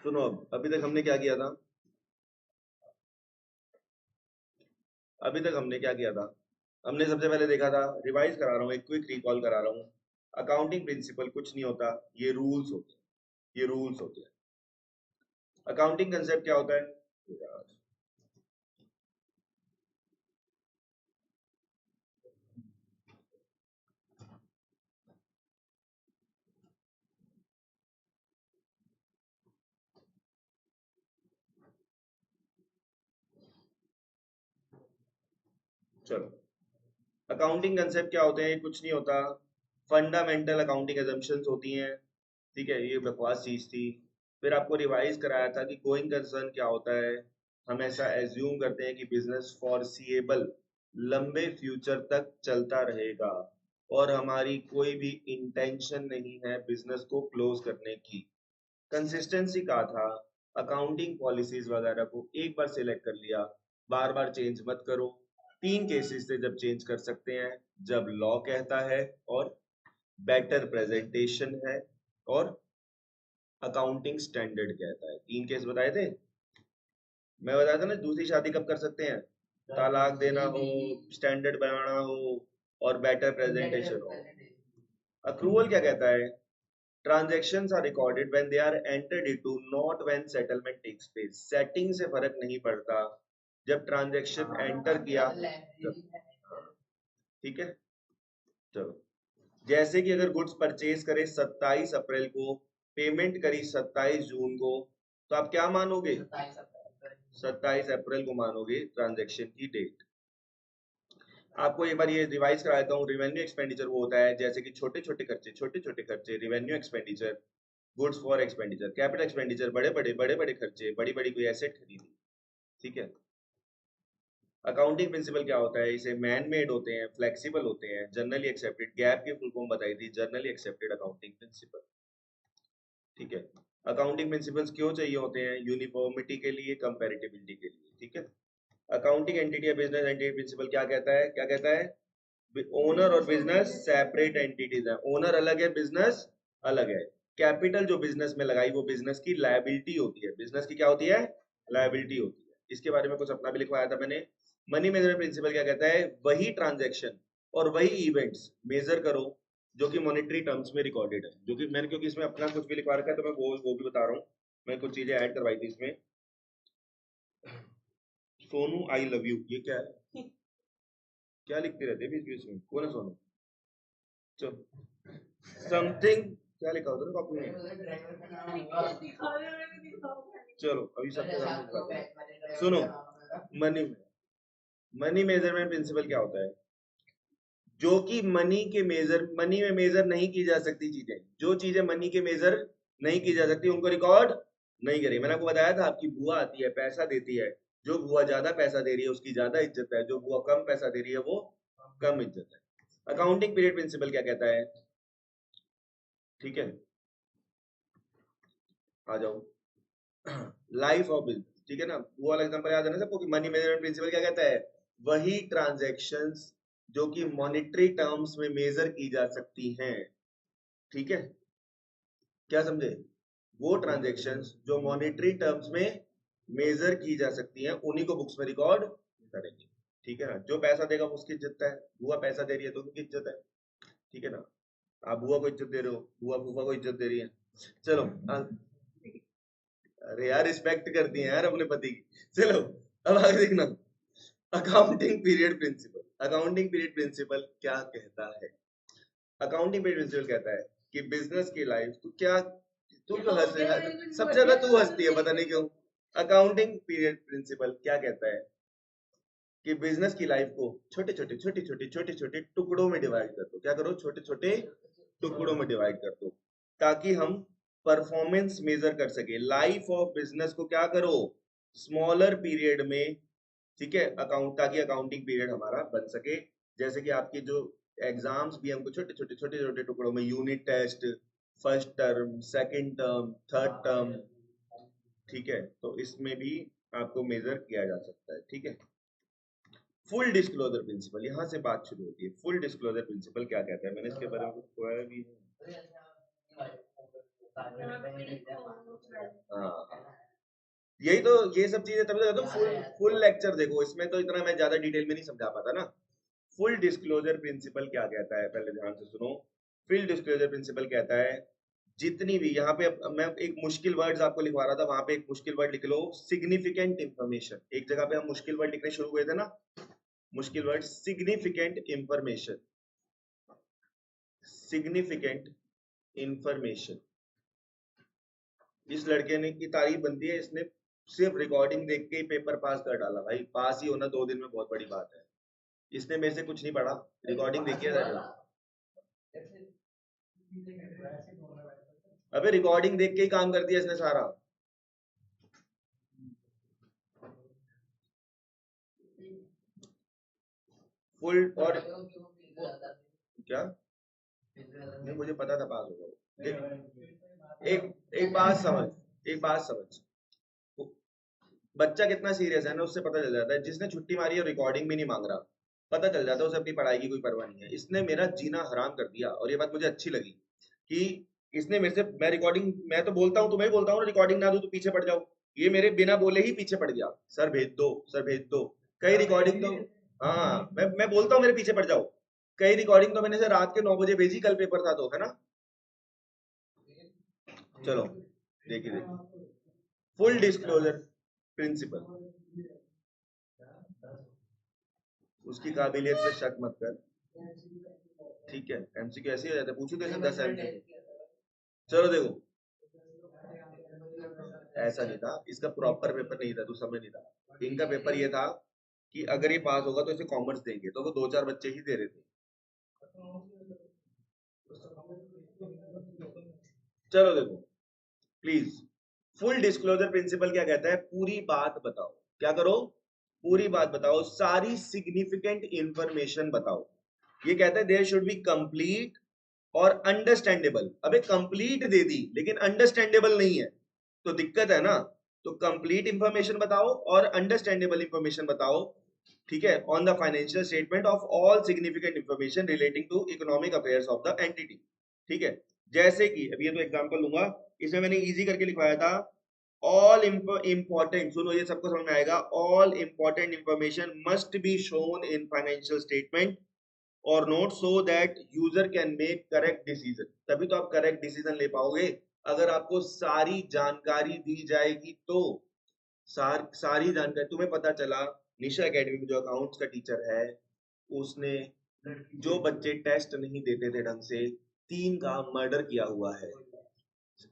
सुनो, अब अभी तक हमने क्या किया था? अभी तक हमने क्या किया था? हमने सबसे पहले देखा था, रिवाइज करा रहा हूँ, एक क्विक रिकॉल करा रहा हूँ। अकाउंटिंग प्रिंसिपल कुछ नहीं होता, ये रूल्स होते हैं। ये रूल्स होते हैं। अकाउंटिंग कंसेप्ट क्या होता है? चलो, अकाउंटिंग कंसेप्ट क्या होते हैं? कुछ नहीं होता, फंडामेंटल अकाउंटिंग एजम्पशंस होती हैं। ठीक है, ये बकवास चीज थी। फिर आपको रिवाइज कराया था कि गोइंग कंसर्न क्या होता है। हम ऐसा एज्यूम करते हैं कि बिजनेस फॉरसीएबल, लंबे फ्यूचर तक चलता रहेगा, और हमारी कोई भी इंटेंशन नहीं है बिजनेस को क्लोज करने की। कंसिस्टेंसी कहा था, अकाउंटिंग पॉलिसीज वगैरह को एक बार सिलेक्ट कर लिया, बार बार चेंज मत करो। 3 केसेस से जब चेंज कर सकते हैं, जब लॉ कहता है, और बेटर प्रेजेंटेशन है, और अकाउंटिंग स्टैंडर्ड कहता है। 3 केस बताए थे। मैं बताया था ना, दूसरी शादी कब कर सकते हैं? तलाक देना हो, स्टैंडर्ड बनाना हो, और बेटर प्रेजेंटेशन हो। अक्रूवल क्या कहता है? Transactions are recorded when they are entered into, not when settlement takes place. Setting से फर्क नहीं पड़ता, जब ट्रांजैक्शन एंटर किया तब। ठीक है, चलो। जैसे कि अगर गुड्स परचेज करे 27 अप्रैल को, पेमेंट करी 27 जून को, तो आप क्या मानोगे? 27 अप्रैल को मानोगे ट्रांजैक्शन की डेट। आपको एक बार ये रिवाइज करा देता हूँ। रिवेन्यू एक्सपेंडिचर वो होता है जैसे कि छोटे छोटे खर्चे, revenue expenditure, goods for expenditure, capital expenditure, बड़े बड़े खर्चे, बड़ी बड़ी कोई एसेट खरीदी। ठीक है। अकाउंटिंग प्रिंसिपल क्या होता है? इसे मैन मेड होते हैं, फ्लेक्सिबल होते हैं, जनरली एक्सेप्टेड। गैप की फुल फॉर्म बताई थी, जनरली एक्सेप्टेड अकाउंटिंग प्रिंसिपल। ठीक है। अकाउंटिंग प्रिंसिपल्स क्यों चाहिए होते हैं? यूनिफॉर्मिटी के लिए, कंपैरेटिबिलिटी के लिए। ठीक है। अकाउंटिंग एंटिटी या बिजनेस एंटिटी प्रिंसिपल क्या कहता है? क्या कहता है? ओनर और बिजनेस सेपरेट एंटिटीज है। ओनर अलग है, बिजनेस अलग है। कैपिटल जो बिजनेस में लगाई वो बिजनेस की लायबिलिटी होती है। बिजनेस की क्या होती है? लायबिलिटी होती है। इसके बारे में कुछ अपना भी लिखवाया था मैंने। मनी मेजरमेंट प्रिंसिपल क्या कहता है? वही ट्रांजैक्शन और वही इवेंट्स मेजर करो जो कि मॉनेटरी टर्म्स में रिकॉर्डेड है। जो कि मैंने, क्योंकि इसमें अपना कुछ भी लिखवा रखा है, तो मैं वो भी बता रहा हूँ। मैं कुछ चीजें ऐड करवाई थी इसमें। सोनू आई लव यू, ये क्या है? क्या लिखते रहते हैं बीच बीच में? कौन है सोनू? चलो, समथिंग क्या लिखा होता है ना कॉपी में? चलो अभी सबके सामने दिखाते हैं। सुनो, मनी मनी मेजरमेंट प्रिंसिपल क्या होता है? जो कि मनी में मेजर नहीं की जा सकती चीजें, जो चीजें मनी के मेजर नहीं की जा सकती, उनको रिकॉर्ड नहीं करें। मैंने आपको बताया था, आपकी बुआ आती है, पैसा देती है। जो बुआ ज्यादा पैसा दे रही है उसकी ज्यादा इज्जत है, जो बुआ कम पैसा दे रही है वो कम इज्जत है। अकाउंटिंग पीरियड प्रिंसिपल क्या कहता है? ठीक है, आ जाओ। लाइफ ऑफ बिजनेस, ठीक है ना? वो वाला एग्जांपल याद है ना सबको कि मनी मेजरमेंट प्रिंसिपल क्या कहता है? वही ट्रांजैक्शंस जो कि मॉनेटरी टर्म्स में मेजर की जा सकती हैं। ठीक है, क्या समझे? वो ट्रांजैक्शंस जो मॉनेटरी टर्म्स में मेजर की जा सकती हैं, उन्हीं को बुक्स में रिकॉर्ड करेंगे। ठीक है ना? जो पैसा देगा वो उसकी इज्जत है। बुआ पैसा दे रही है तो उनकी इज्जत है। ठीक है ना? आप बुआ को इज्जत दे रहे हो, बुआ फूफा को इज्जत दे रही है। चलो, अरे यार रिस्पेक्ट करती है यार अपने पति की। चलो, अब आगे देखना। Accounting period principle. Accounting period principle क्या कहता है? अकाउंटिंग पीरियड प्रिंसिपल कहता है कि बिजनेस की लाइफ, तू क्या, तू क्यों हंस रहा है? सबसे ज्यादा तू हंसती है, पता नहीं क्यों। अकाउंटिंग पीरियड प्रिंसिपल क्या कहता है? कि बिजनेस की लाइफ को छोटे छोटे टुकड़ों में डिवाइड कर दो। क्या करो? छोटे छोटे टुकड़ों में डिवाइड कर दो, ताकि हम परफॉर्मेंस मेजर कर सके। लाइफ ऑफ बिजनेस को क्या करो? स्मॉलर पीरियड में। ठीक है, अकाउंट, ताकि अकाउंटिंग पीरियड हमारा बन सके। जैसे कि आपके जो एग्जाम्स भी हमको छोटे छोटे टुकड़ों में, unit test, first term, second term, third term. ठीक है, तो इसमें भी आपको मेजर किया जा सकता है। ठीक है। फुल डिस्क्लोजर प्रिंसिपल, यहाँ से बात शुरू होती है। फुल डिस्क्लोजर प्रिंसिपल क्या कहता है? मैंने इसके बारे में कुछ पढ़ा भी है। हाँ, यही तो, ये सब चीजें तभी तो फुल लेक्चर देखो, इसमें तो इतना मैं ज्यादा डिटेल में नहीं समझा पाता ना। फुल डिस्क्लोजर प्रिंसिपल क्या कहता है, पहले ध्यान से सुनो। फुल डिस्क्लोजर प्रिंसिपल कहता है, जितनी भी यहाँ पे, अब मैं एक मुश्किल वर्ड्स आपको लिखवा रहा था, वहां पे एक मुश्किल वर्ड लिख लो, सिग्निफिकेंट इंफॉर्मेशन। एक जगह पे हम मुश्किल वर्ड लिखने शुरू हुए थे ना, मुश्किल word significant information, significant information. इस लड़के ने की तारीफ बनती है, इसने सिर्फ रिकॉर्डिंग देख के ही पेपर पास कर डाला। भाई पास ही होना 2 दिन में बहुत बड़ी बात है। इसने मेरे से कुछ नहीं पढ़ा, रिकॉर्डिंग देखिए। अबे रिकॉर्डिंग देख के ही काम कर दिया इसने सारा। फुल और क्या, नहीं मुझे पता था पास होगा। एक एक बात समझ, एक बात समझ, बच्चा कितना सीरियस है ना, उससे पता चल जाता है। जिसने छुट्टी मारी है रिकॉर्डिंग भी नहीं मांग रहा, पता चल जाता है उसे अपनी पढ़ाई की कोई परवाह नहीं है। इसने मेरा जीना हराम कर दिया, और ये बात मुझे अच्छी लगी कि इसने मेरे से, मैं रिकॉर्डिंग, मैं तो बोलता हूँ, तुम्हें बोलता हूँ रिकॉर्डिंग ना दो तो पीछे पड़ जाओ, ये मेरे बिना बोले ही पीछे पड़ गया। सर भेज दो, सर भेज दो, कई रिकॉर्डिंग तो, हाँ मैं बोलता हूँ मेरे पीछे पड़ जाओ। कई रिकॉर्डिंग तो मैंने से रात के 9 बजे भेजी, कल पेपर था तो, है ना। चलो देखिए देखिए, फुल डिस्क्लोजर प्रिंसिपल, उसकी काबिलियत पे शक मत कर, ठीक है। एमसीक्यू ऐसे ही हो जाता है, पूछू कैसे 10 एमसीक्यू। चलो देखो, ऐसा नहीं था, इसका प्रॉपर पेपर नहीं था, तू समझ नहीं था। इनका पेपर ये था कि अगर ये पास होगा तो इसे कॉमर्स देंगे, तो वो 2-4 बच्चे ही दे रहे थे। चलो देखो प्लीज, फुल डिस्क्लोजर प्रिंसिपल क्या कहता है, पूरी बात बताओ। क्या करो, पूरी बात बताओ, सारी सिग्निफिकेंट इंफॉर्मेशन बताओ। ये कहता है देयर शुड बी कंप्लीट और अंडरस्टैंडेबल। अबे कंप्लीट दे दी लेकिन अंडरस्टैंडेबल नहीं है, तो दिक्कत है ना। तो कंप्लीट इंफॉर्मेशन बताओ और अंडरस्टैंडेबल इंफॉर्मेशन बताओ, ठीक है, on the financial statement of all significant information relating to economic affairs of the entity. ठीक है, जैसे कि अभी ये तो एग्जांपल लूंगा, इसमें मैंने इजी करके लिखवाया था, ऑल इंपॉर्टेंट, सुनो ये सबको समझ में आएगा, all important information must be shown in financial statement और note so that user can make correct decision. तभी तो आप करेक्ट डिसीजन ले पाओगे, अगर आपको सारी जानकारी दी जाएगी तो। सारी जानकारी तुम्हें पता चला, निशा एकेडमी में जो अकाउंट्स का टीचर है, उसने जो बच्चे टेस्ट नहीं देते थे ढंग से, 3 का मर्डर किया हुआ है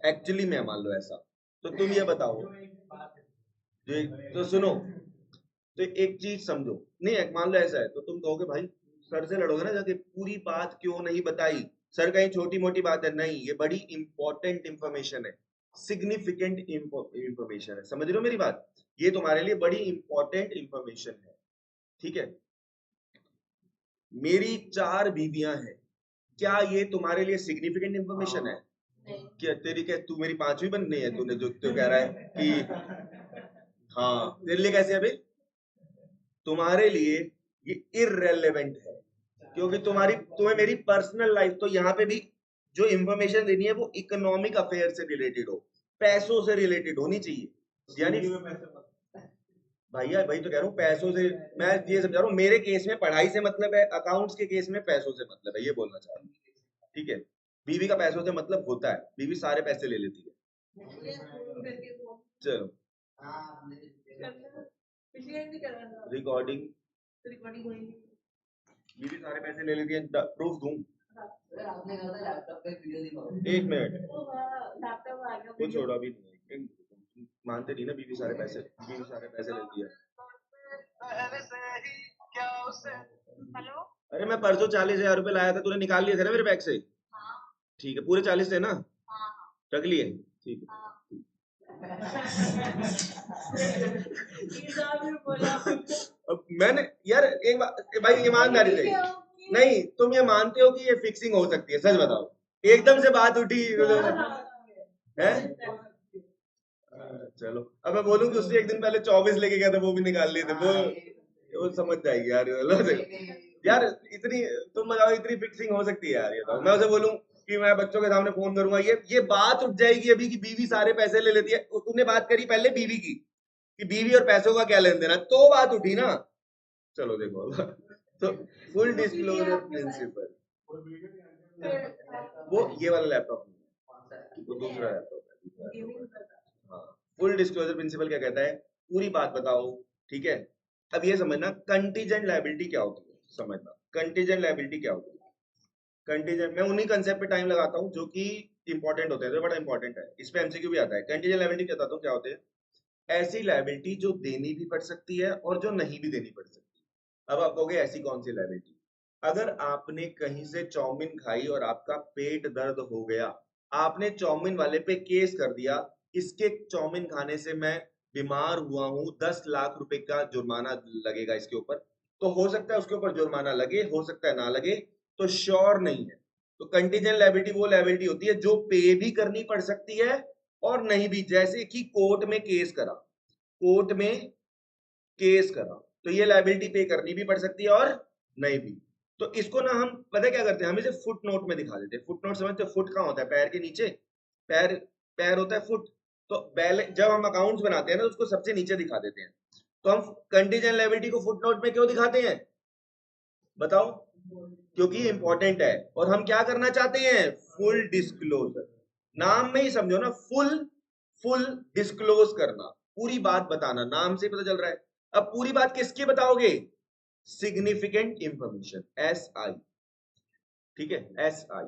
एक्चुअली में, मान लो ऐसा, तो तुम ये बताओ। तो सुनो, तो एक चीज समझो, नहीं मान लो ऐसा है तो तुम कहोगे भाई सर से लड़ोगे ना जाके, पूरी बात क्यों नहीं बताई सर, कहीं छोटी मोटी बात है नहीं, ये बड़ी इंपॉर्टेंट इंफॉर्मेशन है, सिग्निफिकेंट इंफॉर्मेशन है, समझ रहे हो मेरी बात, ये तुम्हारे लिए बड़ी इंपॉर्टेंट इंफॉर्मेशन है, ठीक है। मेरी 4 बीवियां हैं, क्या ये तुम्हारे लिए सिग्निफिकेंट इंफॉर्मेशन है? क्या तेरी, क्या तू मेरी 5वीं बननी है, तूने जो तो कह रहा है कि हाँ, तेरे लिए कैसे है भाई, तुम्हारे लिए ये इररेलेवेंट है, क्योंकि तुम्हें मेरी पर्सनल लाइफ, तो यहाँ पे भी जो इंफॉर्मेशन देनी है वो इकोनॉमिक अफेयर से रिलेटेड हो, पैसों से रिलेटेड होनी चाहिए। यानी भैया भाई तो कह रहा हूँ पैसों से, मैं ये समझा रहा हूँ, मेरे केस में पढ़ाई से मतलब है, अकाउंट्स के केस में पैसों से मतलब है, ये बोलना चाह रहा हूँ, ठीक है। बीवी का पैसों से मतलब होता है, बीवी सारे पैसे ले लेती है। चलो रिकॉर्डिंग, बीवी सारे पैसे ले लेती है, प्रूफ दूं? एक मिनट, वो छोड़ो अभी नहीं, मानते नहीं ना, बीवी सारे पैसे, बीवी सारे पैसे लेती है। हेलो, अरे मैं परसों 40,000 रुपए लाया था, तूने निकाल लिए थे ना मेरे बैग से? ठीक है, पूरे 40 थे ना? रख लिए, ठीक है। अब मैंने यार एक बात भाई, ईमानदारी से, नहीं तुम ये मानते हो कि ये फिक्सिंग हो सकती है, सच बताओ, एकदम से बात उठी है। चलो अब मैं बोलूं कि उससे एक दिन पहले 24 लेके गया था, वो भी निकाल लिए थे, वो समझ जाएगी यार, यार इतनी, तुम बताओ इतनी फिक्सिंग हो सकती है यार, ये तो मैं उसे बोलूं कि मैं बच्चों के सामने फोन करूंगा, ये बात उठ जाएगी अभी कि बीवी सारे पैसे ले लेती है। तूने बात करी पहले बीवी की, कि बीवी और पैसों का क्या लेन देना, तो बात उठी ना। चलो देखो तो फुल डिस्क्लोजर प्रिंसिपल, वो ये वाला लैपटॉप नहीं, वो दूसरा लैपटॉप है। हाँ, फुल डिस्क्लोजर प्रिंसिपल क्या कहता है, पूरी बात बताओ, ठीक है। अब ये समझना कंटीजेंट लायबिलिटी क्या होती है, समझना कंटीजेंट लायबिलिटी क्या होती है। कंटीजेंट, मैं उन्हीं कंसेप्ट पे टाइम लगाता हूँ जो कि इंपॉर्टेंट होते हैं, जो बड़ा इंपॉर्टेंट है, इस पे एमसीक्यू भी आता है। कंटीजेंट लायबिलिटी बताता हूँ क्या होते हैं। ऐसी लायबिलिटी जो देनी भी पड़ सकती है और जो नहीं भी देनी पड़ सकती है। अब आप कहोगे ऐसी कौन सी लायबिलिटी, अगर आपने कहीं से चाउमीन खाई और आपका पेट दर्द हो गया, आपने चाउमीन वाले पे केस कर दिया, इसके चाउमीन खाने से मैं बीमार हुआ हूं, 10 लाख रुपए का जुर्माना लगेगा इसके ऊपर, तो हो सकता है उसके ऊपर जुर्माना लगे, हो सकता है ना लगे, तो श्योर नहीं है। तो कंटीजेंट लायबिलिटी वो लायबिलिटी होती है जो पे भी करनी पड़ सकती है और नहीं भी, जैसे कि कोर्ट में केस करा, कोर्ट में केस करा, तो ये लायबिलिटी पे करनी भी पड़ सकती है और नहीं भी। तो इसको ना हम पता है क्या करते हैं, हम इसे फुट नोट में दिखा देते हैं। फुट नोट समझते हो, फुट कहाँ होता है, पैर के नीचे, पैर, पैर होता है फुट। तो बैलेंस जब हम अकाउंट्स बनाते हैं ना, तो उसको सबसे नीचे दिखा देते हैं। तो हम कंटीजेंट लायबिलिटी को फुट नोट में क्यों दिखाते हैं, बताओ। क्योंकि इंपॉर्टेंट है और हम क्या करना चाहते हैं, फुल डिस्क्लोजर। नाम में ही समझो ना, फुल, फुल डिस्क्लोज करना, पूरी बात बताना, नाम से पता चल रहा है। अब पूरी बात किसकी बताओगे, सिग्निफिकेंट इंफॉर्मेशन, एस आई, ठीक है, एस आई।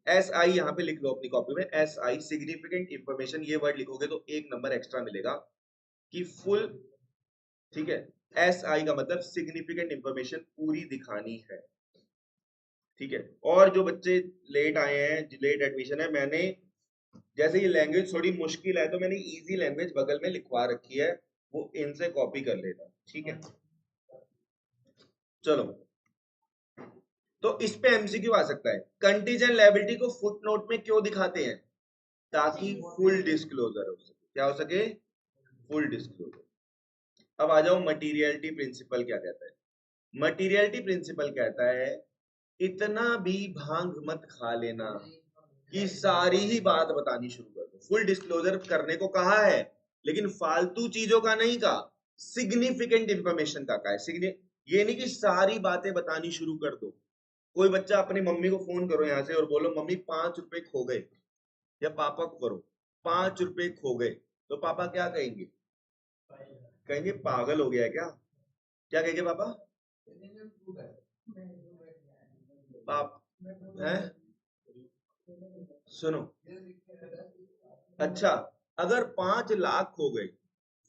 एस आई यहाँ पे लिख लो अपनी कॉपी में, एस आई सिग्निफिकेंट इंफॉर्मेशन, ये वर्ड लिखोगे तो 1 नंबर एक्स्ट्रा मिलेगा कि फुल, ठीक है। एस आई का मतलब सिग्निफिकेंट इंफॉर्मेशन पूरी दिखानी है, ठीक है। और जो बच्चे लेट आए हैं, लेट एडमिशन है, मैंने जैसे ये लैंग्वेज थोड़ी मुश्किल है तो मैंने इजी लैंग्वेज बगल में लिखवा रखी है, वो इनसे कॉपी कर लेना, ठीक है। चलो, तो इस पे एमसीक्यू आ सकता है, कंटीजेंट लायबिलिटी को फुटनोट में क्यों दिखाते हैं, ताकि फुल डिस्क्लोजर हो सके, क्या हो सके, फुल डिस्क्लोजर। अब आ जाओ मटीरियलिटी प्रिंसिपल क्या कहता है। मटीरियलिटी प्रिंसिपल कहता है इतना भी भांग मत खा लेना कि सारी ही बात बतानी शुरू कर दो। फुल डिस्क्लोजर करने को कहा है, लेकिन फालतू चीजों का नहीं कहा, सिग्निफिकेंट इंफॉर्मेशन का कहा है। ये नहीं कि सारी बातें बतानी शुरू कर दो। कोई बच्चा अपनी मम्मी को फोन करो यहाँ से और बोलो मम्मी 5 रुपए खो गए, या पापा को करो 5 रुपए खो गए, तो पापा क्या कहेंगे, कहेंगे पागल हो गया है क्या, क्या कहेंगे पापा, पाप है, सुनो, अच्छा, अगर 5 लाख खो गए,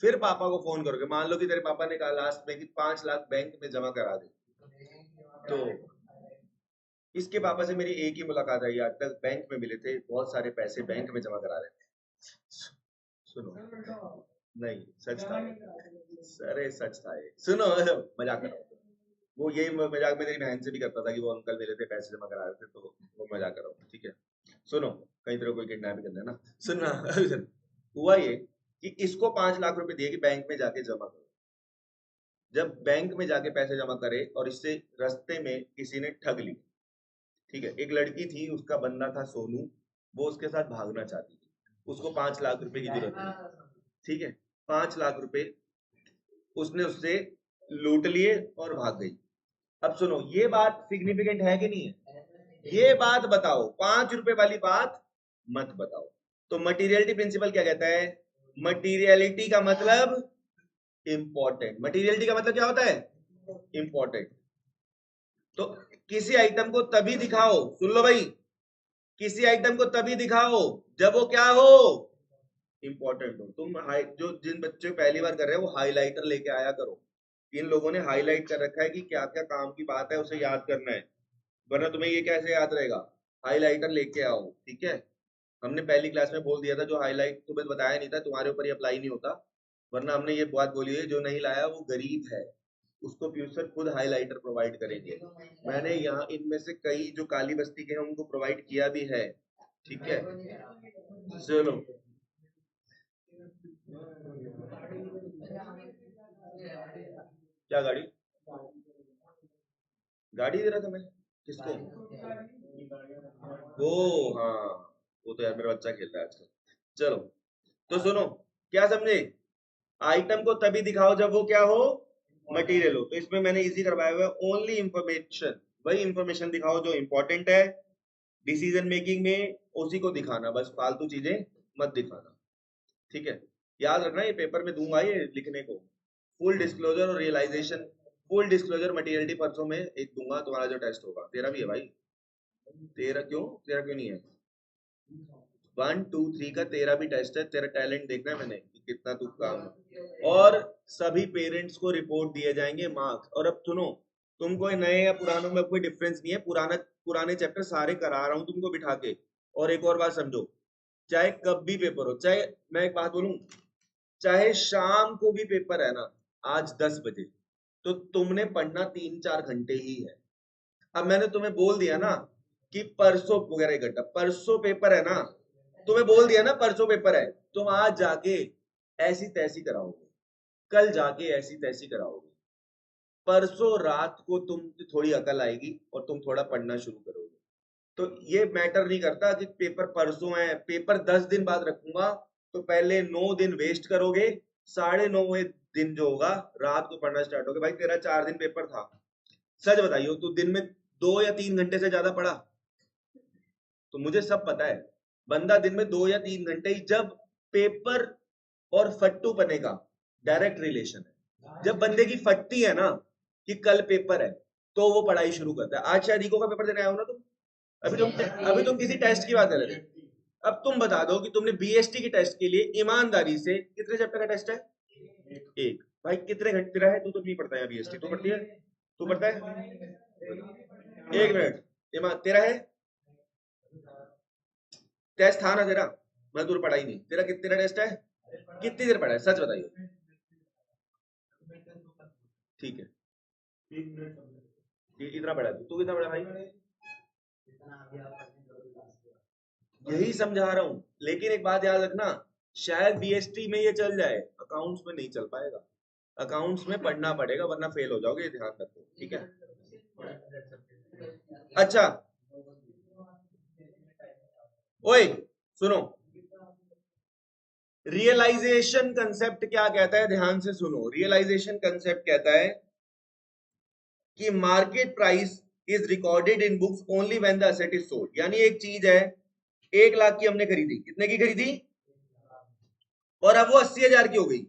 फिर पापा को फोन करोगे, मान लो कि तेरे पापा ने कहा लास्ट में कि 5 लाख बैंक में जमा करा दे, तो इसके पापा से मेरी एक ही मुलाकात है आज तक, बैंक में मिले थे, बहुत सारे पैसे बैंक में जमा करा रहे थे। सुनो, नहीं सच था, अरे सच था ये, सुनो मजाक कर रहा हूँ। वो यही मजाक में तेरी बहन से भी करता था कि वो अंकल मिले थे पैसे जमा करा रहे थे, तो वो मजाक कर रहा हूँ, ठीक है। सुनो, कहीं तरह कोई किडनैप करना है ना, सुनना हुआ ये कि इसको 5 लाख रुपए दिए कि बैंक में जाके जमा करो। जब बैंक में जाके पैसे जमा करे और इससे रास्ते में किसी ने ठग ली, ठीक है, एक लड़की थी, उसका बंदा था सोनू, वो उसके साथ भागना चाहती थी, उसको 5 लाख रुपए की जरूरत थी, ठीक है। 5 लाख रुपए उसने उससे लूट लिए और भाग गई। अब सुनो, ये बात सिग्निफिकेंट है कि नहीं है, ये बात बताओ, 5 रुपए वाली बात मत बताओ। तो मटीरियलिटी प्रिंसिपल क्या कहता है, मटीरियलिटी का मतलब इंपॉर्टेंट, मटीरियलिटी का मतलब क्या होता है, इंपॉर्टेंट। तो किसी आइटम को तभी दिखाओ, सुन लो भाई, किसी आइटम को तभी दिखाओ जब वो क्या हो, इंपॉर्टेंट हो। तुम जो जिन बच्चे पहली बार कर रहे हो वो हाईलाइटर लेके आया करो, इन लोगों ने हाईलाइट कर रखा है कि क्या क्या काम की बात है उसे याद करना है, वरना तुम्हें ये कैसे याद रहेगा, हाईलाइटर लेके आओ, ठीक है। हमने पहली क्लास में बोल दिया था, जो हाईलाइट तुम्हें बताया नहीं था, तुम्हारे ऊपर ये अप्लाई नहीं होता, वरना हमने ये बात बोली है, जो नहीं लाया वो गरीब है, उसको फ्यूचर खुद हाईलाइटर प्रोवाइड करेंगे। मैंने यहाँ इनमें से कई जो काली बस्ती के हैं उनको प्रोवाइड किया भी है, ठीक है। चलो, क्या गाड़ी, गाड़ी दे रहा था मैं किसको, ओ हाँ, वो तो यार मेरा बच्चा खेलता है आजकल। चलो, तो सुनो, क्या समझे, आइटम को तभी दिखाओ जब वो क्या हो, मटेरियल हो। तो इसमें मैंने इजी करवाया हुआ है, ओनली इंफॉर्मेशन, वही इंफॉर्मेशन दिखाओ जो इंपॉर्टेंट है डिसीजन मेकिंग में, उसी को दिखाना, बस फालतू चीजें मत दिखाना, ठीक है। याद रखना ये पेपर में दूंगा ये लिखने को, फुल डिस्क्लोजर और रियलाइजेशन, फुल डिस्क्लोजर मटेरियलिटी परसों में एक दूंगा, तुम्हारा जो टेस्ट होगा। तेरा भी है भाई, तेरा क्यों नहीं है? 1 2 3 का तेरा भी टेस्ट है, तेरा टैलेंट देखना है मैंने कि कितना तू काम। और सभी पेरेंट्स को रिपोर्ट दिए जाएंगे मार्क्स। और अब सुनो, तुम कोई नए या पुरानों में कोई डिफरेंस नहीं है, पुराने चैप्टर सारे करा रहा हूँ तुमको बिठा के। और एक और बात समझो, चाहे कब भी पेपर हो, चाहे मैं एक बात बोलूं, चाहे शाम को भी पेपर है ना, आज 10 बजे, तो तुमने पढ़ना 3 4 घंटे ही है। अब मैंने तुम्हें बोल दिया ना कि परसों वगैरह 1 घंटा, परसों पेपर है ना, तुम्हें बोल दिया ना परसों पेपर है, तुम आज जाके ऐसी तैसी कराओगे, कल जाके ऐसी तैसी कराओगे, परसों रात को तुम थोड़ी अकल आएगी और तुम थोड़ा पढ़ना शुरू करोगे। तो ये मैटर नहीं करता कि पेपर परसों है, पेपर 10 दिन बाद रखूंगा, तो पहले 9 दिन वेस्ट करोगे, 9.5वें दिन जो होगा रात को पढ़ना स्टार्ट होगा। भाई तेरा 4 दिन पेपर था, सच बताइयो तू दिन में 2 या 3 घंटे से ज्यादा पढ़ा? तो मुझे सब पता है, बंदा दिन में 2 या 3 घंटे ही, जब पेपर और फट्टू पने का डायरेक्ट रिलेशन है, जब बंदे की फटती है ना कि कल पेपर है, तो वो पढ़ाई शुरू करता है। आज शायद इको का पेपर देने आया हो ना तुम, अभी तुम किसी टेस्ट की बात कर रहे थे। अब तुम बता दो कि तुमने बीएसटी की टेस्ट के लिए ईमानदारी से, कितने चैप्टर का टेस्ट है? एक। भाई कितने घंटे तेरा है? तू तो नहीं पढ़ता है बीएसटी, तू पढ़ती है? तू पढ़ता है? 1 मिनट, ईमान तेरा है? टेस्ट था ना तेरा? मैं तू पढ़ा ही नहीं, तेरा कितने टेस्ट है? कितनी देर पढ़ा है, सच बताइए। ठीक है, इतना पढ़ा है तू कितना पढ़ा भाई? यही समझा रहा हूँ, लेकिन एक बात याद रखना, शायद बीएसटी में ये चल जाए, अकाउंट्स में नहीं चल पाएगा। अकाउंट्स में पढ़ना पड़ेगा वरना फेल हो जाओगे, ये ध्यान रखो, ठीक है। अच्छा, ओए सुनो, रियलाइजेशन कंसेप्ट क्या कहता है, ध्यान से सुनो। रियलाइजेशन कंसेप्ट कहता है कि market price is recorded in books only when the asset is sold. यानी एक चीज है, 1 लाख की हमने खरीदी, कितने की खरीदी? और अब वो 80,000 की हो गई,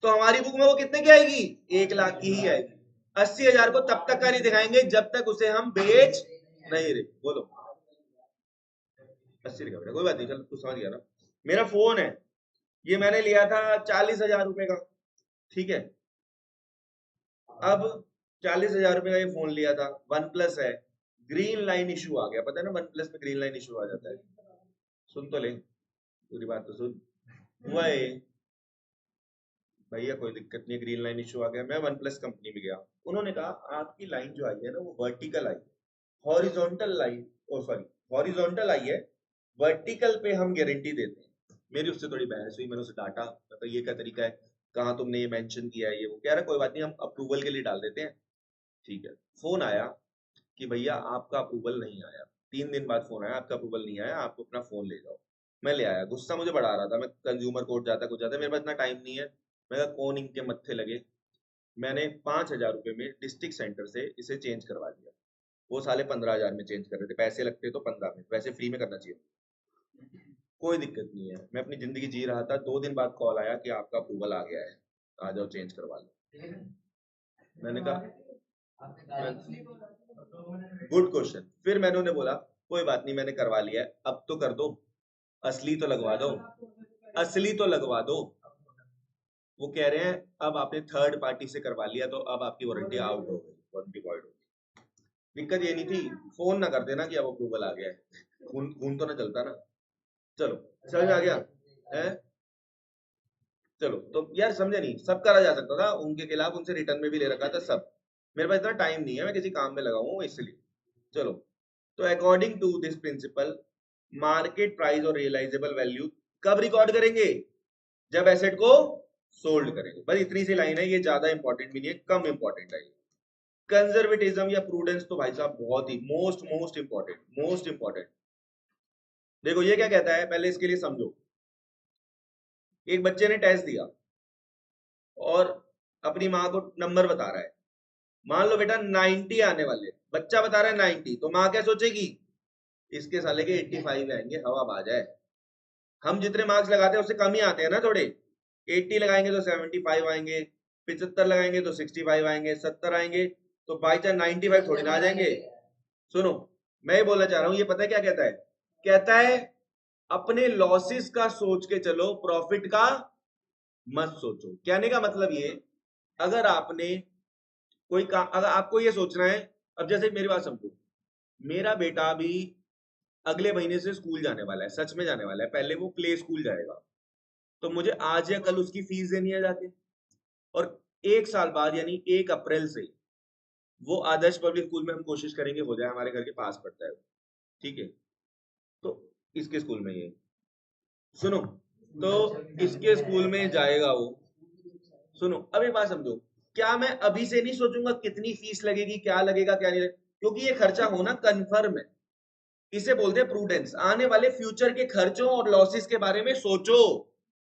तो हमारी बुक में वो कितने की आएगी? 1 लाख की ही आएगी। 80,000 को तब तक का नहीं दिखाएंगे जब तक उसे हम बेच नहीं रहे। बोलो 80 लिखा बेटा, कोई बात नहीं, चल तू समझ गया ना। मेरा फोन है, ये मैंने लिया था 40,000 रुपए का, ठीक है। अब 40,000 रुपए का ये फोन लिया था, वन प्लस है, ग्रीन लाइन इशू आ गया, पता है ना वन प्लस में ग्रीन लाइन इशू आ जाता है। सुन तो ले, पूरी बात तो सुन। हुआ है भैया, कोई दिक्कत नहीं, ग्रीन लाइन इशू आ गया, मैं वन प्लस कंपनी में गया, उन्होंने कहा आपकी लाइन जो आई है ना वो वर्टिकल आई है, हॉरिजॉन्टल लाइन, ओ सॉरी, हॉरिजॉन्टल आई है, वर्टिकल पे हम गारंटी देते हैं। मेरी उससे थोड़ी बहस हुई, मैंने उसे डांटा, मतलब ये क्या तरीका है, कहाँ तुमने ये मेंशन किया है, ये वो कह रहा कोई बात नहीं हम अप्रूवल के लिए डाल देते हैं। ठीक है, फोन आया कि भैया आपका अप्रूवल नहीं आया, 3 दिन बाद फोन आया आपका अप्रूवल नहीं आया, आप अपना फोन ले जाओ। मैं ले आया, गुस्सा मुझे बढ़ा रहा था, मैं कंज्यूमर कोर्ट जाता कुछ जाता, मेरे पास इतना टाइम नहीं है। मैं कहा कौन इनके मत्थे लगे, मैंने 5,000 रुपये में डिस्ट्रिक्ट सेंटर से इसे चेंज करवा दिया। वो साले 15,000 में चेंज कर रहे थे, पैसे लगते तो 15 में, वैसे फ्री में करना चाहिए। कोई दिक्कत नहीं है, मैं अपनी जिंदगी जी रहा था, 2 दिन बाद कॉल आया कि आपका अप्रूवल आ गया है, आ जाओ चेंज करवा लो। मैंने कहा गुड क्वेश्चन, फिर मैंने उन्हें बोला कोई बात नहीं मैंने करवा लिया है, अब तो कर दो, असली तो लगवा दो, असली तो लगवा दो। वो कह रहे हैं अब आपने थर्ड पार्टी से करवा लिया तो अब आपकी वारंटी आउट हो गई, वारंटी वॉइड हो गई। दिक्कत ये नहीं थी, फोन ना कर देना कि अब अप्रूवल आ गया है, खून खून तो ना चलता ना। चलो समझ में आ गया है? चलो तो यार समझे नहीं, सब करा जा सकता था, उनके खिलाफ उनसे रिटर्न में भी ले रखा था सब। मेरे पास इतना टाइम नहीं है, मैं किसी काम में लगा हूँ इसलिए। चलो, तो according to this principle, market price और रियलाइजेबल वैल्यू कब रिकॉर्ड करेंगे? जब एसेट को सोल्ड करेंगे। बस इतनी सी लाइन है, ये ज्यादा इंपॉर्टेंट भी नहीं है, कम इंपॉर्टेंट है। कंजर्वेटिज्म या प्रूडेंस तो भाई साहब बहुत ही most most important, most important. देखो ये क्या कहता है, पहले इसके लिए समझो। एक बच्चे ने टेस्ट दिया, और अपनी माँ को नंबर बता रहा है, मान लो बेटा 90 आने वाले, बच्चा बता रहा है 90, तो माँ क्या सोचेगी, इसके साले के 85 आएंगे, हवा बाज है। हम जितने मार्क्स लगाते हैं उससे कम ही आते हैं ना थोड़े, 80 लगाएंगे तो 75 आएंगे, 75 लगाएंगे तो 65 आएंगे, 70 आएंगे, तो बाई चांस 95 थोड़ी ना आ जाएंगे। सुनो, मैं ये बोलना चाह रहा हूँ, ये पता है क्या कहता है, कहता है अपने लॉसेस का सोच के चलो, प्रॉफिट का मत सोचो। कहने का मतलब ये, अगर आपने कोई काम, अगर आपको ये सोचना है, अब जैसे मेरी बात समझो, मेरा बेटा भी अगले महीने से स्कूल जाने वाला है, सच में जाने वाला है, पहले वो प्ले स्कूल जाएगा, तो मुझे आज या कल उसकी फीस देनी है जाके, और 1 साल बाद यानी 1 अप्रैल से वो आदर्श पब्लिक स्कूल में हम कोशिश करेंगे हो जाए, हमारे घर के पास पड़ता है, ठीक है, तो इसके स्कूल में ये, सुनो, तो इसके स्कूल में जाएगा वो, सुनो अब एक बात समझो, क्या मैं अभी से नहीं सोचूंगा कितनी फीस लगेगी, क्या लगेगा क्या नहीं लगेगा, क्योंकि ये खर्चा होना कन्फर्म है, इसे बोलते हैं प्रूडेंस। आने वाले फ्यूचर के खर्चों और लॉसेस के बारे में सोचो,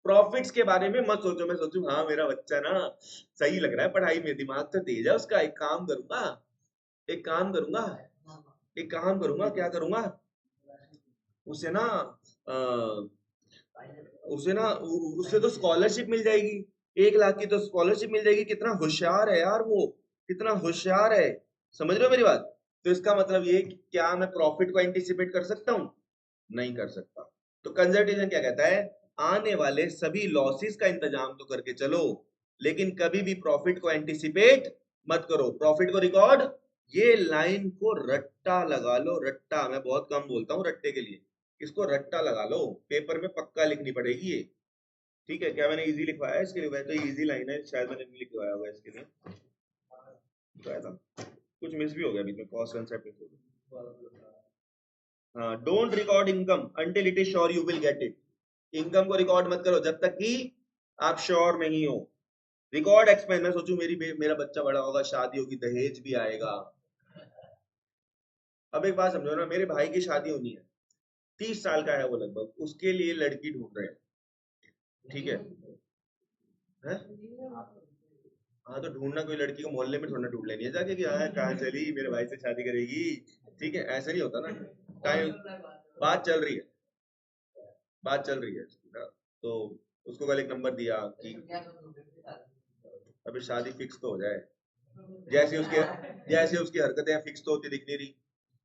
प्रॉफिट्स के बारे में मत सोचो। मैं सोचूं हाँ मेरा बच्चा ना सही लग रहा है पढ़ाई में, दिमाग तो तेज है उसका, एक काम करूंगा, एक काम करूंगा, एक काम करूंगा, क्या करूंगा, उसे ना उसे ना उससे तो स्कॉलरशिप मिल जाएगी, 1 लाख की तो स्कॉलरशिप मिल जाएगी। कितना होशियार है यार वो, कितना होशियार है, समझ रहे हो मेरी बात। तो इसका मतलब ये कि क्या मैं प्रॉफिट को एंटिसिपेट कर सकता हूँ, नहीं कर सकता। तो कंजर्वेटिज्म क्या कहता है, आने वाले सभी लॉसेस का इंतजाम तो करके चलो, लेकिन कभी भी प्रॉफिट को एंटिसिपेट मत करो, प्रॉफिट को रिकॉर्ड, ये लाइन को रट्टा लगा लो, रट्टा, मैं बहुत कम बोलता हूँ रट्टे के लिए, इसको रट्टा लगा लो, पेपर में पक्का लिखनी पड़ेगी ये, ठीक है। क्या मैंने इजी लिखवाया है इसके लिए, वैसे तो इजी लाइन है, शायद मैंने नहीं लिखवाया होगा इसके लिए, लिखवाया था, कुछ मिस भी हो गया बीच में, कॉस्ट कंसेप्ट। हाँ, don't record income until it is sure you will get it, income को रिकॉर्ड मत करो जब तक कि आप श्योर नहीं हो। रिकॉर्ड एक्सपेंस, मैं सोचूं मेरा बच्चा बड़ा होगा, शादी होगी, दहेज भी आएगा। अब एक बात समझो ना, मेरे भाई की शादी होनी है, 30 साल का है वो लगभग, उसके लिए लड़की ढूंढ रहे हैं, ठीक है, हैं? हाँ तो ढूंढना, कोई लड़की को मोहल्ले में थोड़ा ढूंढ लेनी है जाके कि हाँ कहाँ चली मेरे भाई से शादी करेगी, ठीक है, ऐसा नहीं होता ना, टाइम, बात चल रही है, बात चल रही है ना, तो उसको कल एक नंबर दिया कि अभी शादी फिक्स तो हो जाए, जैसे उसकी हरकतें फिक्स तो होती दिख नहीं रही,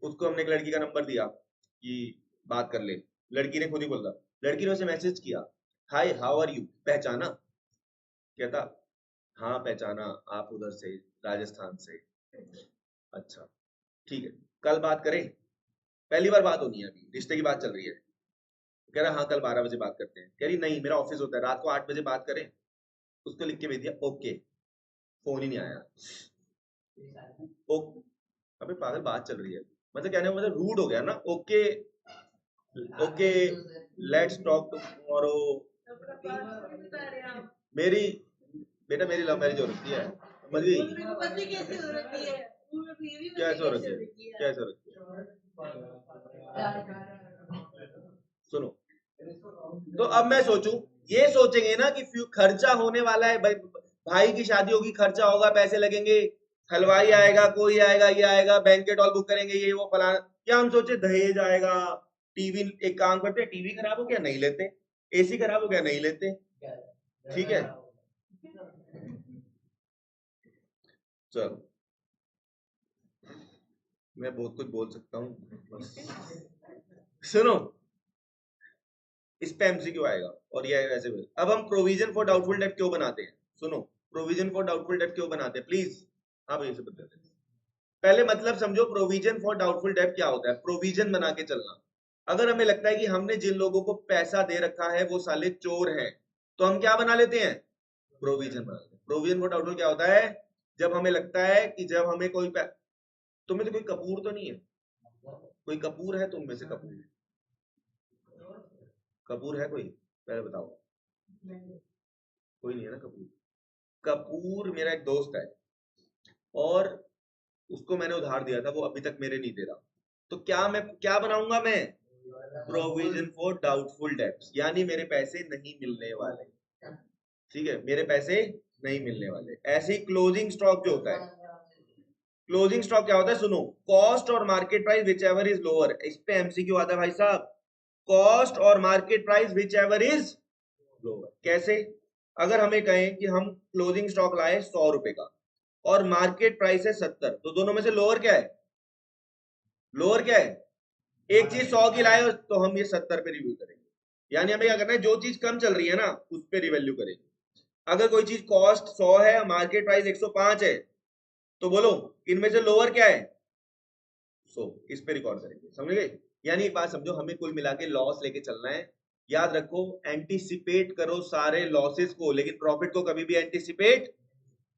उसको हमने एक लड़की का नंबर दिया कि बात कर ले, लड़की ने खुद ही बोला, लड़की ने उसे मैसेज किया, हाय हाउ आर यू, पहचाना, कहता हाँ पहचाना, आप उधर से राजस्थान से, अच्छा ठीक है, कल बात करें, पहली बार बात होनी है, अभी रिश्ते की बात चल रही है, कह रहा हाँ कल 12 बजे बात करते हैं, कह रही नहीं मेरा ऑफिस होता है, रात को 8 बजे बात करें, उसको लिख के भेज दिया ओके, फोन ही नहीं आया, ओके, अबे पागल बात चल रही है, मतलब कहने का मतलब रूड हो गया ना, okay, okay let's talk tomorrow, मेरी बेटा मेरी लव मैरिज हो रखी है, समझ गई, कैसे हो रखी है, कैसे हो रखी है, सुनो, तो अब मैं सोचूं, ये सोचेंगे ना कि खर्चा होने वाला है, भाई की शादी होगी, खर्चा होगा, पैसे लगेंगे, हलवाई आएगा, कोई आएगा, ये आएगा, बैंकेट हॉल बुक करेंगे, ये वो फलाना, क्या हम सोचे दहेज आएगा, टीवी, एक काम करते हैं, टीवी खराब हो गया नहीं लेते, एसी खराब हो गया नहीं लेते, ठीक है, चलो मैं बहुत कुछ बोल सकता हूँ बस, सुनो, इस पे एमसीक्यू आएगा, और ये ऐसे भी, अब हम प्रोविजन फॉर डाउटफुल डेट क्यों बनाते हैं, सुनो, प्रोविजन फॉर डाउटफुल डेट क्यों बनाते हैं प्लीज, हाँ भाई से बताते हैं, पहले मतलब समझो, प्रोविजन फॉर डाउटफुल डेट क्या होता है, प्रोविजन बना के चलना, अगर हमें लगता है कि हमने जिन लोगों को पैसा दे रखा है वो साले चोर हैं, तो हम क्या बना लेते हैं, प्रोविजन बना लेते हैं। प्रोविजन फॉर डाउटफुल क्या होता है, जब हमें लगता है कि जब हमें कोई तुम्हें तो कोई कपूर तो नहीं है, कोई कपूर है तुम में से, कपूर, कपूर है कोई, पहले बताओ, कोई नहीं है ना कपूर, कपूर मेरा एक दोस्त है, और उसको मैंने उधार दिया था, वो अभी तक मेरे नहीं दे रहा, तो क्या मैं क्या बनाऊंगा मैं, प्रोविजन फॉर डाउटफुल डेब्ट्स, यानी मेरे पैसे नहीं मिलने वाले, ठीक है, मेरे पैसे नहीं मिलने वाले। ऐसे ही क्लोजिंग स्टॉक जो होता है, क्लोजिंग स्टॉक क्या होता है, सुनो, कॉस्ट और market price which ever is lower. इस पे एमसीक्यू आता है भाई साहब, कॉस्ट और market price which ever is lower. कैसे? अगर हमें कहें कि हम क्लोजिंग स्टॉक लाए 100 रुपए का और मार्केट प्राइस है 70, तो दोनों में से लोअर क्या है? लोअर क्या है? एक चीज 100 की लाए तो हम ये 70 पे रिव्यू करेंगे। यानी हमें क्या करना है, जो चीज कम चल रही है ना उस पे रिवैल्यू करेंगे। अगर कोई चीज कॉस्ट 100 है, मार्केट प्राइस 105 है, तो बोलो इनमें से लोअर क्या है? 100, इस पे रिकॉर्ड करेंगे। समझ गए? यानी एक बात समझो, हमें कुल मिला के लॉस लेके चलना है। याद रखो, एंटीसिपेट करो सारे लॉसेस को, लेकिन प्रॉफिट को कभी भी एंटीसिपेट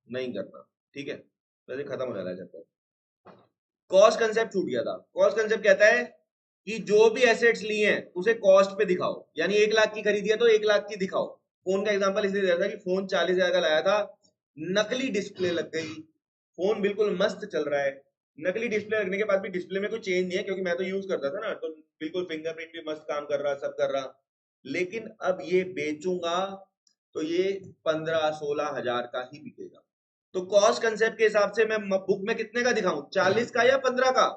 नहीं करना। ठीक है, वैसे खत्म हो जाएगा चैप्टर। कॉस्ट कंसेप्ट छूट गया था। कॉस्ट कंसेप्ट कहता है कि जो भी एसेट्स लिए हैं उसे कॉस्ट पे दिखाओ। यानी 1 लाख की खरीदी है तो 1 लाख की दिखाओ। फोन का एग्जांपल इसलिए दे रहा था कि फोन 40,000 का लाया था, नकली डिस्प्ले लग गई, फोन बिल्कुल मस्त चल रहा है, नकली डिस्प्ले लगने के बाद भी डिस्प्ले में कोई चेंज नहीं है, क्योंकि मैं तो यूज करता था ना, तो बिल्कुल फिंगरप्रिंट भी मस्त काम कर रहा, सब कर रहा। लेकिन अब ये बेचूंगा तो ये 15-16 हजार का ही बिकेगा। तो कॉस्ट कंसेप्ट के हिसाब से मैं बुक में कितने का दिखाऊं, 40 का या 15 का?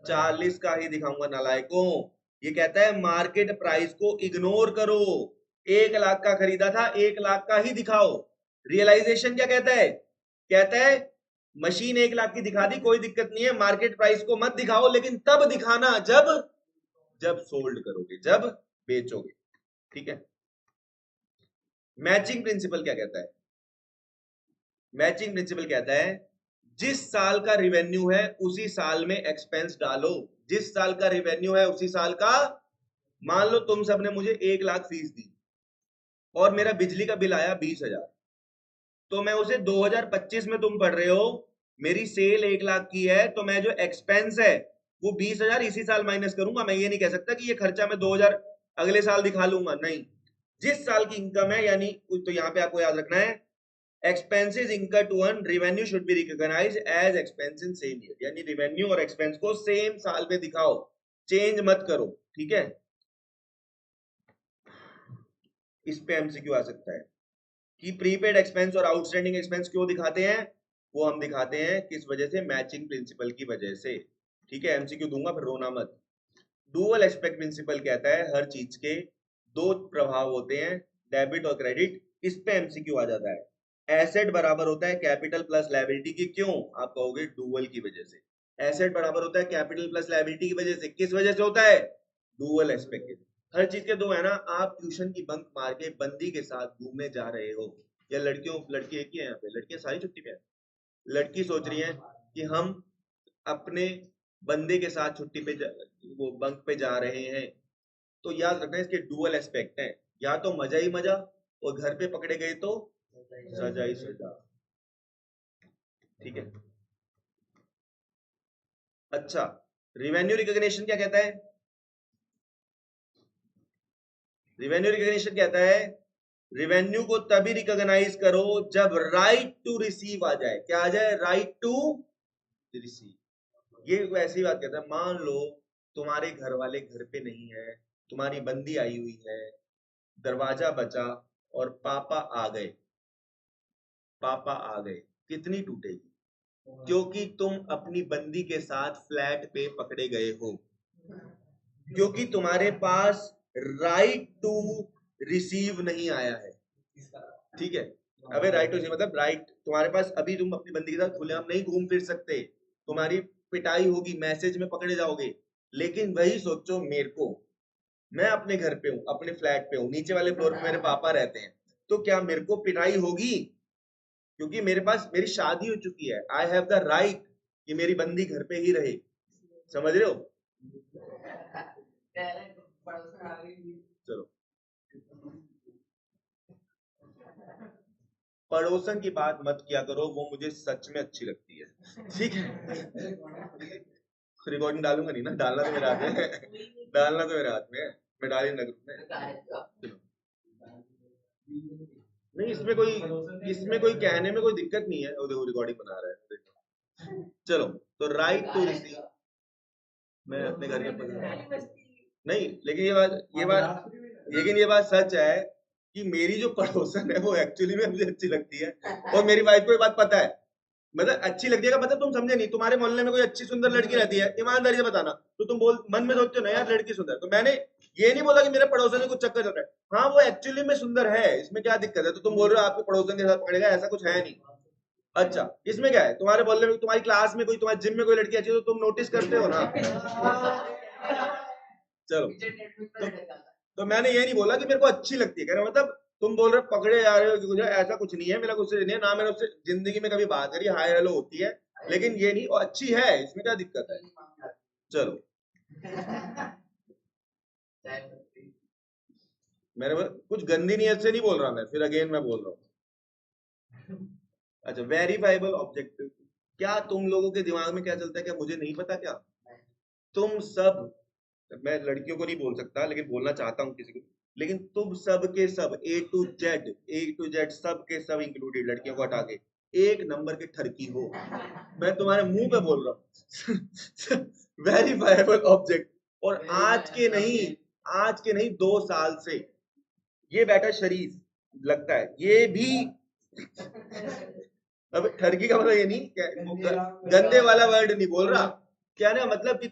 40 का ही दिखाऊंगा नालायकों। ये कहता है मार्केट प्राइस को इग्नोर करो। 1 लाख का खरीदा था, 1 लाख का ही दिखाओ। रियलाइजेशन क्या कहता है? कहता है मशीन 1 लाख की दिखा दी, कोई दिक्कत नहीं है, मार्केट प्राइस को मत दिखाओ, लेकिन तब दिखाना जब जब सोल्ड करोगे, जब बेचोगे। ठीक है। मैचिंग प्रिंसिपल क्या कहता है? मैचिंग प्रिंसिपल कहता है जिस साल का रिवेन्यू है उसी साल में एक्सपेंस डालो। जिस साल का रिवेन्यू है उसी साल का। मान लो तुम सबने मुझे 1 लाख फीस दी और मेरा बिजली का बिल आया 20,000, तो मैं उसे 2025 में, तुम पढ़ रहे हो, मेरी सेल 1 लाख की है, तो मैं जो एक्सपेंस है वो 20,000 इसी साल माइनस करूंगा। मैं ये नहीं कह सकता कि ये खर्चा मैं 2,000 अगले साल दिखा लूंगा, नहीं। जिस साल की इनकम है, यानी तो यहाँ पे आपको याद रखना है, expenses incurred to earn revenue should be recognized as expense in same year। यानी रिवेन्यू और एक्सपेंस को सेम साल में दिखाओ, चेंज मत करो। ठीक है। इस पे एमसीक्यू आ सकता है कि प्रीपेड एक्सपेंस और आउटस्टैंडिंग एक्सपेंस क्यों दिखाते हैं? वो हम दिखाते हैं किस वजह से? मैचिंग प्रिंसिपल की वजह से। ठीक है, एमसीक्यू दूंगा फिर रोना मत। डुअल एस्पेक्ट प्रिंसिपल कहता है हर चीज के दो प्रभाव होते हैं, डेबिट और क्रेडिट। इस पे एमसीक्यू आ जाता है। एसेट बराबर होता है कैपिटल प्लस लायबिलिटी की। क्यों? आप कहोगे डुअल की वजह से। एसेट बराबर होता है कैपिटल प्लस लायबिलिटी की वजह से। किस वजह से होता है? डुअल एस्पेक्ट के। हर चीज के दो है ना। आप ट्यूशन की बंक मार के बंदी के साथ घूमने जा रहे हो, या लड़कियों, लड़की एक ही है यहाँ पे, लड़कियां सारी छुट्टी पे है, लड़की सोच रही है कि हम अपने बंदे के साथ छुट्टी पे वो बंक पे जा रहे हैं, तो याद रखना इसके डुअल एस्पेक्ट हैं। या तो मजा ही मजा, और घर पे पकड़े गए तो सजा ही सजा। ठीक है। अच्छा, रिवेन्यू रिकॉग्निशन क्या कहता है? रिवेन्यू रिकॉग्निशन कहता है रिवेन्यू को तभी रिकॉग्नाइज करो जब राइट टू रिसीव आ जाए। क्या आ जाए? Right to receive. ये वैसी बात कहता है, मान लो तुम्हारे घर वाले घर पे नहीं है, तुम्हारी बंदी आई हुई है, दरवाजा बचा और पापा आ गए। पापा आ गए, कितनी टूटेगी? क्योंकि तुम अपनी बंदी के साथ फ्लैट पे पकड़े गए हो, क्योंकि तुम्हारे पास राइट टू रिसीव नहीं आया है। ठीक है। अबे राइट टू रिसीव मतलब राइट तुम्हारे पास, अभी तुम अपनी बंदी के साथ खुलेआम नहीं घूम फिर सकते, तुम्हारी पिटाई होगी, मैसेज में पकड़े जाओगे। लेकिन वही सोचो, मेरे को, मैं अपने घर पे हूँ, अपने फ्लैट पे हूँ, नीचे वाले फ्लोर पे मेरे पापा रहते हैं, तो क्या मेरे को पिटाई होगी? क्योंकि मेरे पास, मेरी शादी हो चुकी है, आई हैव द राइट कि मेरी बंदी घर पे ही रहे। समझ रहे हो? चलो, पड़ोसन की बात मत किया करो, वो मुझे सच में अच्छी लगती है। ठीक है। रिकॉर्डिंग डालूंगा नहीं ना, डालना तो मेरे हाथ में है। डालना तो मेरे हाथ में है, मैं डाल ही ना ग्रुप में। चलो। नहीं, इसमें कोई कहने में कोई दिक्कत नहीं है, वो देखो रिकॉर्डिंग बना रहा है, देखो। चलो, तो राइट टू रिसीव, मैं अपने घर के नहीं, लेकिन ये बात, लेकिन ये बात सच है कि मेरी जो पड़ोसन है वो एक्चुअली में मुझे अच्छी लगती है, और मेरी वाइफ को ये बात पता है। मतलब अच्छी लगती है का मतलब तुम समझे नहीं, तुम्हारे मोहल्ले में कोई अच्छी सुंदर लड़की रहती है, ईमानदारी से बताना, तो तुम बोल मन में सोचते हो ना यार लड़की सुंदर, तो मैंने ये नहीं बोला कि मेरे पड़ोसन में कुछ चक्कर चल रहा है, हाँ वो एक्चुअली में सुंदर है, इसमें क्या दिक्कत है, तो तुम बोल रहे हो आपके पड़ोसन के साथ पकड़ेगा, ऐसा कुछ है नहीं। अच्छा, इसमें क्या है, तुम्हारे मोहल्ले में तुम्हारी क्लास में कोई, तुम्हारे जिम में कोई लड़की अच्छी है तो तुम नोटिस करते हो ना। चलो, तो मैंने ये नहीं बोला कि मेरे को अच्छी लगती है, कह रहा मतलब तुम बोल रहे हो पकड़े जा रहे हो कि मुझे ऐसा कुछ नहीं है, मेरा कुछ नहीं है ना, मैंने उससे जिंदगी में कभी बात करी, हाय हेलो होती है, लेकिन ये नहीं, और अच्छी है, इसमें क्या दिक्कत है। चलो, मेरे कुछ गंदी नीयत से नहीं बोल रहा मैं, फिर अगेन मैं बोल रहा हूँ। अच्छा, वेरीफाइबल ऑब्जेक्टिव, क्या तुम लोगों के दिमाग में क्या चलता है, क्या मुझे नहीं पता क्या? तुम सब, मैं लड़कियों को नहीं बोल सकता लेकिन बोलना चाहता हूँ किसी को, लेकिन तुम सब के सब ए टू जेड सब के सब इंक्लूडेड, लड़कियों को हटा के एक नंबर के ठरकी हो, मैं तुम्हारे मुंह पे बोल रहा हूँ। वेरीफाइबल ऑब्जेक्ट, और आज के नहीं 2 साल से ये बैठा शरीफ लगता है, ये भी। अब ठरकी का मतलब ये नहीं गंदे वाला वर्ड नहीं बोल रहा, क्या ना मतलब कि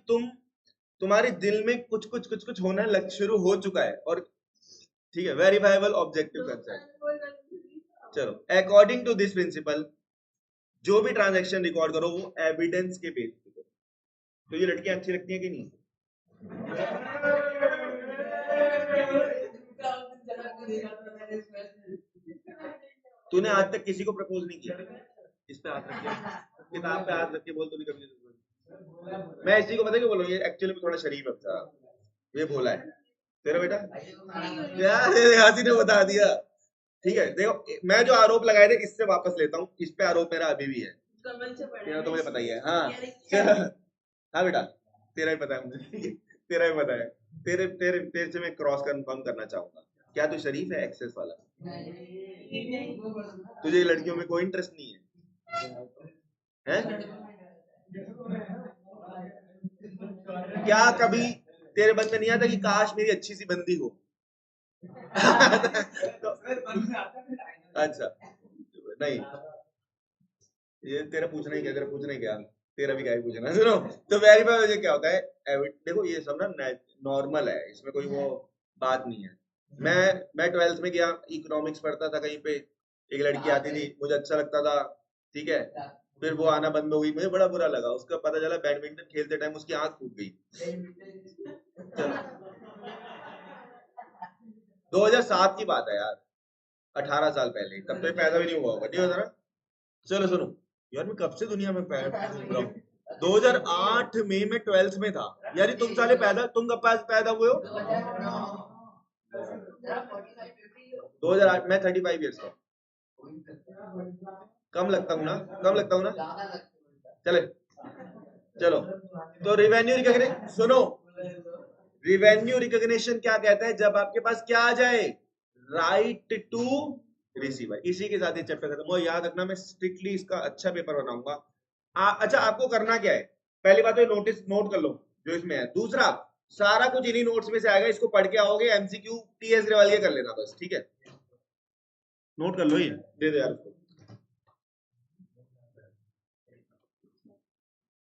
तुम्हारे दिल में कुछ होना लग शुरू हो चुका है, और ठीक है, वेरीफाइबल ऑब्जेक्टिव कंसेप्ट। चलो, अकॉर्डिंग टू दिस प्रिंसिपल जो भी ट्रांजैक्शन रिकॉर्ड करो वो एविडेंस के बेस पे करो। तो ये लड़कियां अच्छी लगती हैं कि नहीं? तूने आज तक किसी को प्रपोज नहीं किया? इस पे हाथ रख के, किताब पे हाथ रख के बोल, तूने कभी नहीं। मैं इसी को पता क्यों बोलूं, ये एक्चुअली में थोड़ा शरीफ है बेचारा, ये बोला है तेरा बेटा, क्या हाथी ने बता दिया। ठीक है, देखो मैं जो आरोप लगाए थे इससे वापस लेता हूँ, इस पे आरोप मेरा अभी भी है, तेरा तो मुझे पता ही है। हाँ हाँ बेटा, तेरा ही पता है मुझे। तेरा ही पता है, तेरे तेरे तेरे से मैं क्रॉस कंफर्म करना चाहूंगा, क्या तू शरीफ है एक्सेस वाला? तुझे लड़कियों में कोई इंटरेस्ट नहीं है, हैं? क्या कभी तेरे मन में नहीं आता कि काश मेरी अच्छी सी बंदी हो? तो, अच्छा, नहीं, ये तेरा पूछना ही क्या, तेरा पूछना ही क्या, तेरा भी क्या ही पूछना। सुनो, तो वेरीफाई वजह क्या होता है, देखो ये सब ना नॉर्मल है, इसमें कोई वो बात नहीं है। मैं 12th में गया, इकोनॉमिक्स पढ़ता था कहीं पे, एक लड़की आती थी, मुझे अच्छा लगता था, ठीक है, फिर वो आना बंद हो गई, मुझे बड़ा बुरा लगा, उसका पता चला बैडमिंटन खेलते टाइम उसकी आंख फूट गई। चलो, 2007 की बात है यार, 18 साल पहले, तब तो ये पैदा भी नहीं हुआ होगा, नहीं होता ना। चलो सुनो, यार मैं कब से दुनिया में घूम रहा हूँ, 2008 में मैं 12th में था, यार तुम साले पैदा, तुम कब पैदा हुए हो? 2008, मैं 35 ईयर्स का, कम लगता हूँ ना, कम लगता हूँ ना। चले, चलो, तो रिवेन्यू रिकॉग्निशन सुनो, रिवेन्यू रिकॉग्निशन क्या कहता है, जब आपके पास क्या आ जाए, राइट टू रिसीव। इसी के साथ ये चैप्टर खत्म हुआ, याद रखना, मैं स्ट्रिक्टली इसका अच्छा पेपर बनाऊंगा। अच्छा, आपको करना क्या है, पहली बात तो नोटिस नोट कर लो जो इसमें है, दूसरा सारा कुछ इन्हीं नोट्स में से आएगा, इसको पढ़ के आओगे, एमसीक्यू टीएस ग्रेवाल के कर लेना बस, ठीक है, नोट कर लो, ये दे दो यार उसको।